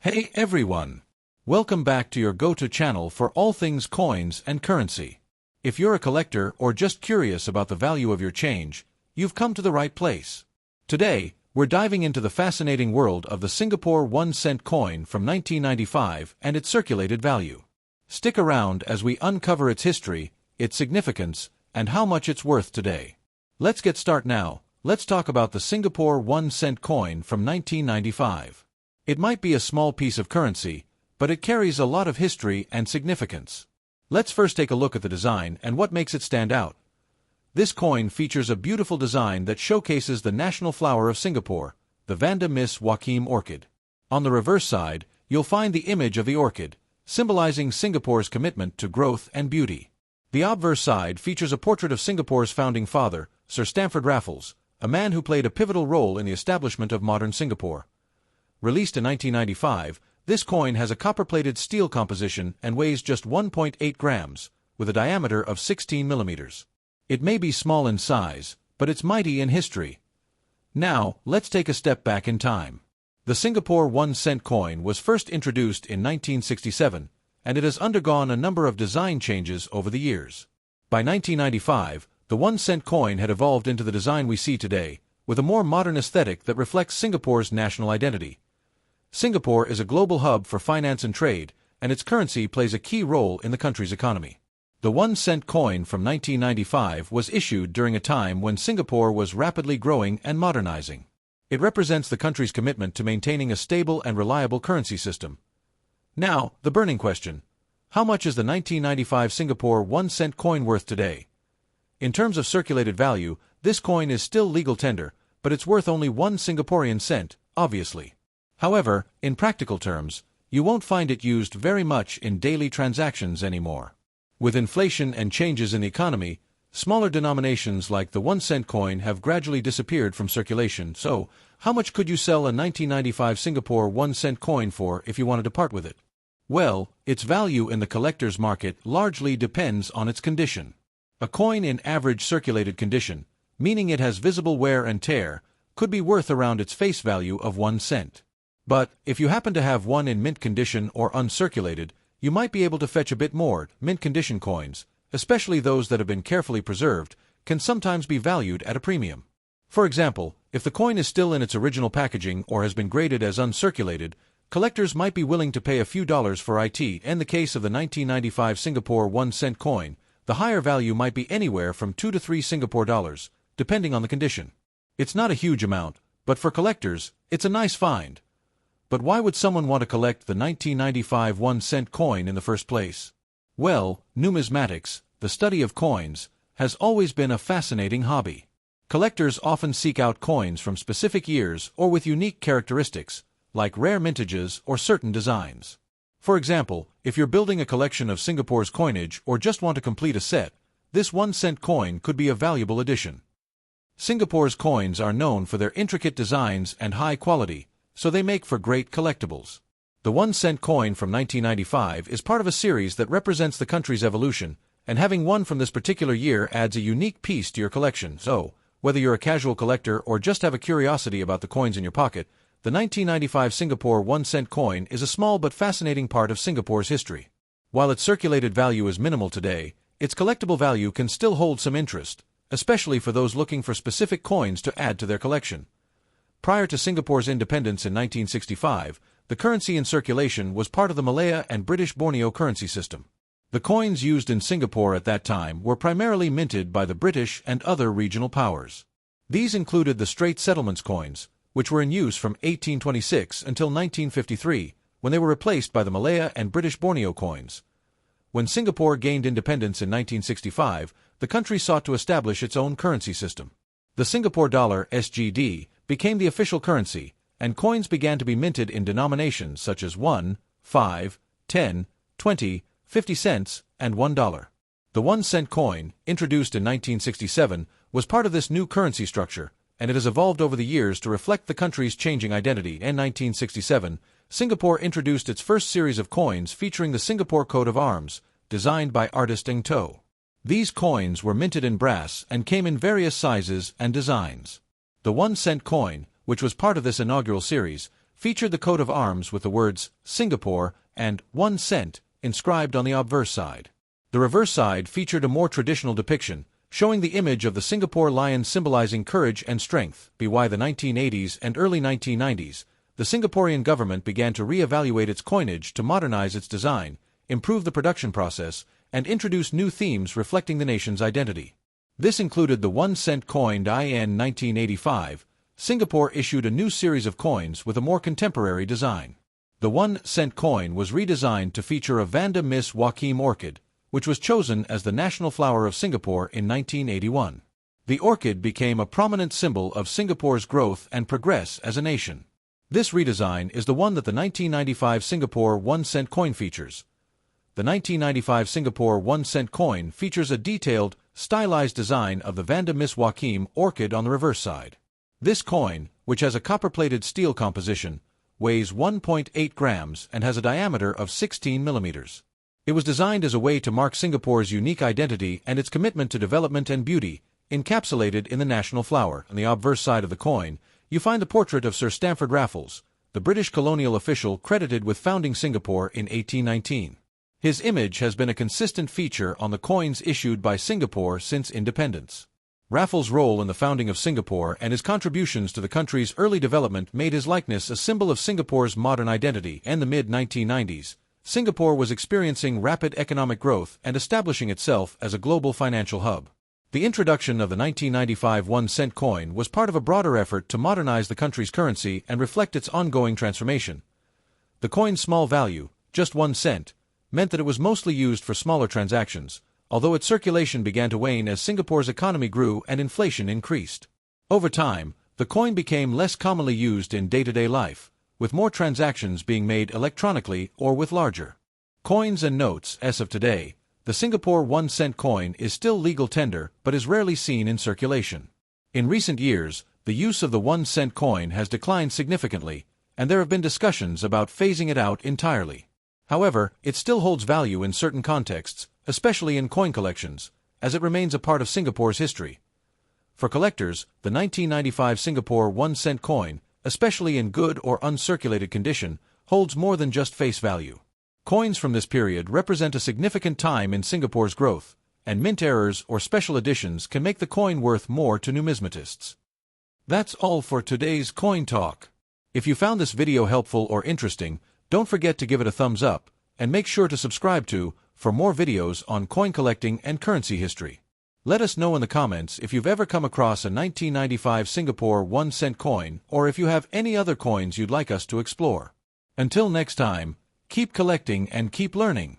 Hey everyone! Welcome back to your go-to channel for all things coins and currency. If you're a collector or just curious about the value of your change, you've come to the right place. Today, we're diving into the fascinating world of the Singapore 1 cent coin from 1995 and its circulated value. Stick around as we uncover its history, its significance, and how much it's worth today. Let's get started now. Let's talk about the Singapore 1 cent coin from 1995. It might be a small piece of currency, but it carries a lot of history and significance. Let's first take a look at the design and what makes it stand out. This coin features a beautiful design that showcases the national flower of Singapore, the Vanda Miss Joaquim orchid. On the reverse side, you'll find the image of the orchid, symbolizing Singapore's commitment to growth and beauty. The obverse side features a portrait of Singapore's founding father, Sir Stamford Raffles, a man who played a pivotal role in the establishment of modern Singapore. Released in 1995, this coin has a copper-plated steel composition and weighs just 1.8 grams, with a diameter of 16 millimeters. It may be small in size, but it's mighty in history. Now, let's take a step back in time. The Singapore 1 cent coin was first introduced in 1967, and it has undergone a number of design changes over the years. By 1995, the 1 cent coin had evolved into the design we see today, with a more modern aesthetic that reflects Singapore's national identity. Singapore is a global hub for finance and trade, and its currency plays a key role in the country's economy. The 1 cent coin from 1995 was issued during a time when Singapore was rapidly growing and modernizing. It represents the country's commitment to maintaining a stable and reliable currency system. Now, the burning question: how much is the 1995 Singapore 1 cent coin worth today? In terms of circulated value, this coin is still legal tender, but it's worth only 1 Singaporean cent, obviously. However, in practical terms, you won't find it used very much in daily transactions anymore. With inflation and changes in the economy, smaller denominations like the 1 cent coin have gradually disappeared from circulation. So, how much could you sell a 1995 Singapore 1 cent coin for if you wanted to part with it? Well, its value in the collector's market largely depends on its condition. A coin in average circulated condition, meaning it has visible wear and tear, could be worth around its face value of 1 cent. But, if you happen to have one in mint condition or uncirculated, you might be able to fetch a bit more. Mint condition coins, especially those that have been carefully preserved, can sometimes be valued at a premium. For example, if the coin is still in its original packaging or has been graded as uncirculated, collectors might be willing to pay a few dollars for it. In the case of the 1995 Singapore 1 cent coin, the higher value might be anywhere from 2 to 3 Singapore dollars, depending on the condition. It's not a huge amount, but for collectors, it's a nice find. But why would someone want to collect the 1995 1 cent coin in the first place? Well, numismatics, the study of coins, has always been a fascinating hobby. Collectors often seek out coins from specific years or with unique characteristics, like rare mintages or certain designs. For example, if you're building a collection of Singapore's coinage or just want to complete a set, this 1 cent coin could be a valuable addition. Singapore's coins are known for their intricate designs and high quality, so they make for great collectibles. The 1 cent coin from 1995 is part of a series that represents the country's evolution, and having one from this particular year adds a unique piece to your collection. So, whether you're a casual collector or just have a curiosity about the coins in your pocket, the 1995 Singapore 1 cent coin is a small but fascinating part of Singapore's history. While its circulated value is minimal today, its collectible value can still hold some interest, especially for those looking for specific coins to add to their collection. Prior to Singapore's independence in 1965, the currency in circulation was part of the Malaya and British Borneo currency system. The coins used in Singapore at that time were primarily minted by the British and other regional powers. These included the Straits Settlements coins, which were in use from 1826 until 1953, when they were replaced by the Malaya and British Borneo coins. When Singapore gained independence in 1965, the country sought to establish its own currency system. The Singapore dollar (SGD) became the official currency, and coins began to be minted in denominations such as 1, 5, 10, 20, 50 cents, and $1. The 1 cent coin, introduced in 1967, was part of this new currency structure, and it has evolved over the years to reflect the country's changing identity. In 1967, Singapore introduced its first series of coins featuring the Singapore coat of arms, designed by artist Ng To. These coins were minted in brass and came in various sizes and designs. The 1 cent coin, which was part of this inaugural series, featured the coat of arms with the words Singapore and 1 cent inscribed on the obverse side. The reverse side featured a more traditional depiction, showing the image of the Singapore lion symbolizing courage and strength. By the 1980s and early 1990s, the Singaporean government began to re-evaluate its coinage to modernize its design, improve the production process, and introduce new themes reflecting the nation's identity. This included the 1 cent coined in 1985. Singapore issued a new series of coins with a more contemporary design. The 1 cent coin was redesigned to feature a Vanda Miss Joaquim orchid, which was chosen as the national flower of Singapore in 1981. The orchid became a prominent symbol of Singapore's growth and progress as a nation. This redesign is the one that the 1995 Singapore 1 cent coin features. The 1995 Singapore 1 cent coin features a detailed, stylized design of the Vanda Miss Joaquim orchid on the reverse side. This coin, which has a copper-plated steel composition, weighs 1.8 grams and has a diameter of 16 millimeters. It was designed as a way to mark Singapore's unique identity and its commitment to development and beauty, encapsulated in the national flower. On the obverse side of the coin, you find the portrait of Sir Stamford Raffles, the British colonial official credited with founding Singapore in 1819. His image has been a consistent feature on the coins issued by Singapore since independence. Raffles' role in the founding of Singapore and his contributions to the country's early development made his likeness a symbol of Singapore's modern identity. In the mid-1990s, Singapore was experiencing rapid economic growth and establishing itself as a global financial hub. The introduction of the 1995 1 cent coin was part of a broader effort to modernize the country's currency and reflect its ongoing transformation. The coin's small value, just 1 cent, meant that it was mostly used for smaller transactions, although its circulation began to wane as Singapore's economy grew and inflation increased. Over time, the coin became less commonly used in day-to-day life, with more transactions being made electronically or with larger coins and notes. As of today, the Singapore 1 cent coin is still legal tender but is rarely seen in circulation. In recent years, the use of the 1 cent coin has declined significantly, and there have been discussions about phasing it out entirely. However, it still holds value in certain contexts, especially in coin collections, as it remains a part of Singapore's history. For collectors, the 1995 Singapore 1 cent coin, especially in good or uncirculated condition, holds more than just face value. Coins from this period represent a significant time in Singapore's growth, and mint errors or special editions can make the coin worth more to numismatists. That's all for today's Coin Talk. If you found this video helpful or interesting, don't forget to give it a thumbs up, and make sure to subscribe for more videos on coin collecting and currency history. Let us know in the comments if you've ever come across a 1995 Singapore 1 cent coin or if you have any other coins you'd like us to explore. Until next time, keep collecting and keep learning.